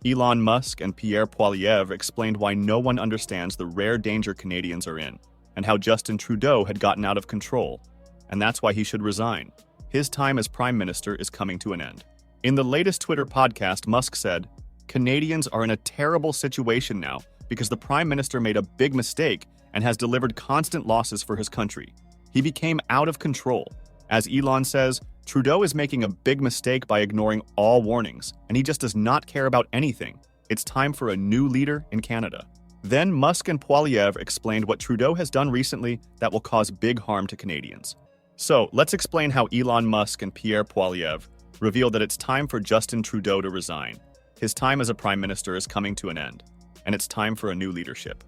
Elon Musk and Pierre Poilievre explained why no one understands the rare danger Canadians are in, and how Justin Trudeau had gotten out of control, and that's why he should resign. His time as Prime Minister is coming to an end. In the latest Twitter podcast, Musk said, "Canadians are in a terrible situation now because the Prime Minister made a big mistake and has delivered constant losses for his country. He became out of control. As Elon says, Trudeau is making a big mistake by ignoring all warnings, and he just does not care about anything. It's time for a new leader in Canada." Then Musk and Poilievre explained what Trudeau has done recently that will cause big harm to Canadians. So, let's explain how Elon Musk and Pierre Poilievre revealed that it's time for Justin Trudeau to resign. His time as a Prime Minister is coming to an end, and it's time for a new leadership.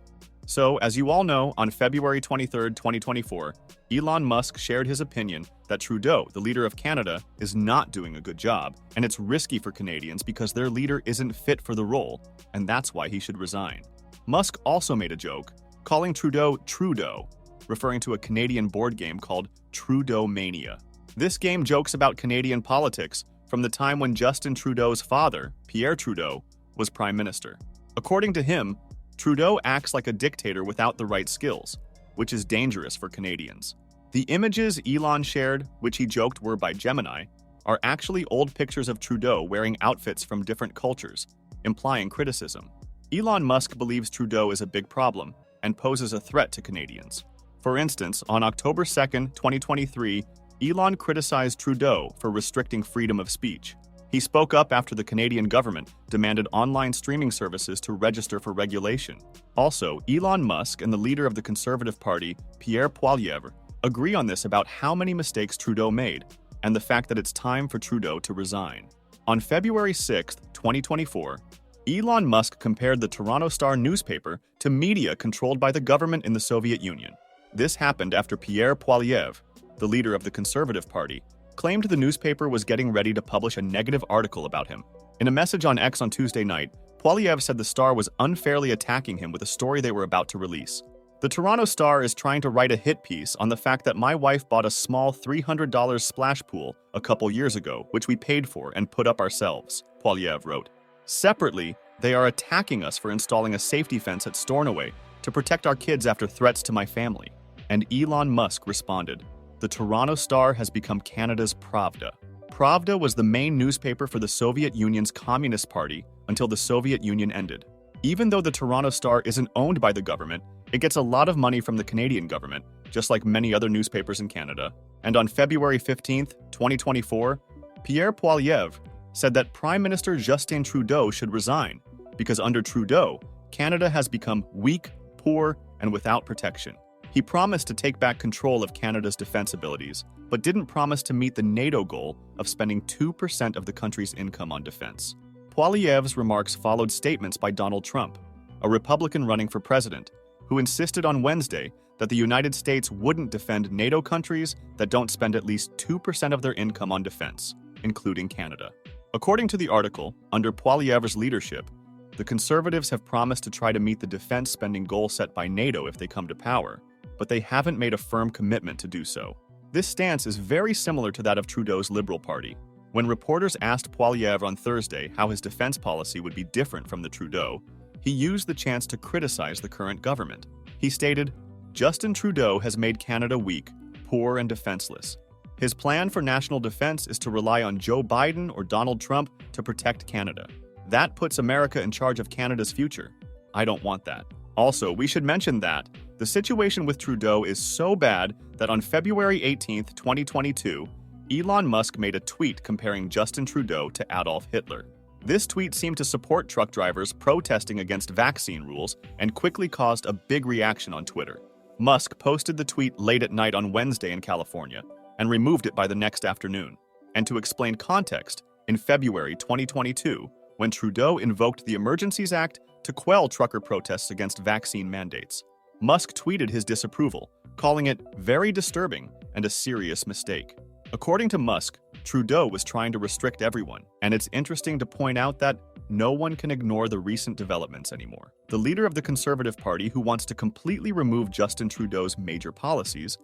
So, as you all know, on February 23, 2024, Elon Musk shared his opinion that Trudeau, the leader of Canada, is not doing a good job, and it's risky for Canadians because their leader isn't fit for the role, and that's why he should resign. Musk also made a joke, calling Trudeau Trudeau, referring to a Canadian board game called Trudeau Mania. This game jokes about Canadian politics from the time when Justin Trudeau's father, Pierre Trudeau, was Prime Minister. According to him, Trudeau acts like a dictator without the right skills, which is dangerous for Canadians. The images Elon shared, which he joked were by Gemini, are actually old pictures of Trudeau wearing outfits from different cultures, implying criticism. Elon Musk believes Trudeau is a big problem and poses a threat to Canadians. For instance, on October 2, 2023, Elon criticized Trudeau for restricting freedom of speech. He spoke up after the Canadian government demanded online streaming services to register for regulation. Also, Elon Musk and the leader of the Conservative Party, Pierre Poilievre, agree on this about how many mistakes Trudeau made and the fact that it's time for Trudeau to resign. On February 6, 2024, Elon Musk compared the Toronto Star newspaper to media controlled by the government in the Soviet Union. This happened after Pierre Poilievre, the leader of the Conservative Party, claimed the newspaper was getting ready to publish a negative article about him. In a message on X on Tuesday night, Poilievre said the Star was unfairly attacking him with a story they were about to release. "The Toronto Star is trying to write a hit piece on the fact that my wife bought a small $300 splash pool a couple years ago, which we paid for and put up ourselves," Poilievre wrote. Separately, they are attacking us for installing a safety fence at Stornoway to protect our kids after threats to my family. And Elon Musk responded, "The Toronto Star has become Canada's Pravda." Pravda was the main newspaper for the Soviet Union's Communist Party until the Soviet Union ended. Even though the Toronto Star isn't owned by the government, it gets a lot of money from the Canadian government, just like many other newspapers in Canada. And on February 15, 2024, Pierre Poilievre said that Prime Minister Justin Trudeau should resign because under Trudeau, Canada has become weak, poor, and without protection. He promised to take back control of Canada's defense abilities, but didn't promise to meet the NATO goal of spending 2% of the country's income on defense. Poilievre's remarks followed statements by Donald Trump, a Republican running for president, who insisted on Wednesday that the United States wouldn't defend NATO countries that don't spend at least 2% of their income on defense, including Canada. According to the article, under Poilievre's leadership, the Conservatives have promised to try to meet the defense spending goal set by NATO if they come to power, but they haven't made a firm commitment to do so. This stance is very similar to that of Trudeau's Liberal Party. When reporters asked Poilievre on Thursday how his defense policy would be different from the Trudeau, he used the chance to criticize the current government. He stated, "Justin Trudeau has made Canada weak, poor, and defenseless. His plan for national defense is to rely on Joe Biden or Donald Trump to protect Canada. That puts America in charge of Canada's future. I don't want that." Also, we should mention that the situation with Trudeau is so bad that on February 18, 2022, Elon Musk made a tweet comparing Justin Trudeau to Adolf Hitler. This tweet seemed to support truck drivers protesting against vaccine rules and quickly caused a big reaction on Twitter. Musk posted the tweet late at night on Wednesday in California and removed it by the next afternoon. And to explain context, in February 2022, when Trudeau invoked the Emergencies Act to quell trucker protests against vaccine mandates, Musk tweeted his disapproval, calling it very disturbing and a serious mistake. According to Musk, Trudeau was trying to restrict everyone, and it's interesting to point out that no one can ignore the recent developments anymore. The leader of the Conservative Party, who wants to completely remove Justin Trudeau's major policies,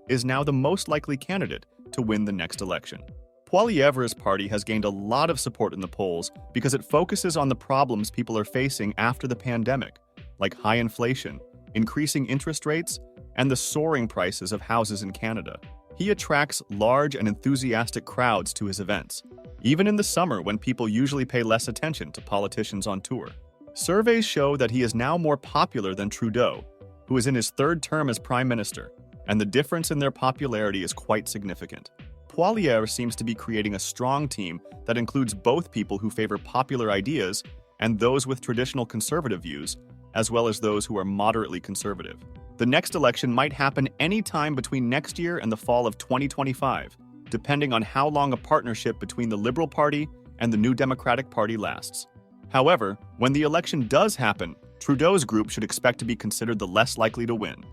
is now the most likely candidate to win the next election. Poilievre's party has gained a lot of support in the polls because it focuses on the problems people are facing after the pandemic, like high inflation, increasing interest rates, and the soaring prices of houses in Canada. He attracts large and enthusiastic crowds to his events, even in the summer when people usually pay less attention to politicians on tour. Surveys show that he is now more popular than Trudeau, who is in his third term as Prime Minister, and the difference in their popularity is quite significant. Poilievre seems to be creating a strong team that includes both people who favor popular ideas and those with traditional conservative views, as well as those who are moderately conservative. The next election might happen any time between next year and the fall of 2025, depending on how long a partnership between the Liberal Party and the New Democratic Party lasts. However, when the election does happen, Trudeau's group should expect to be considered the less likely to win.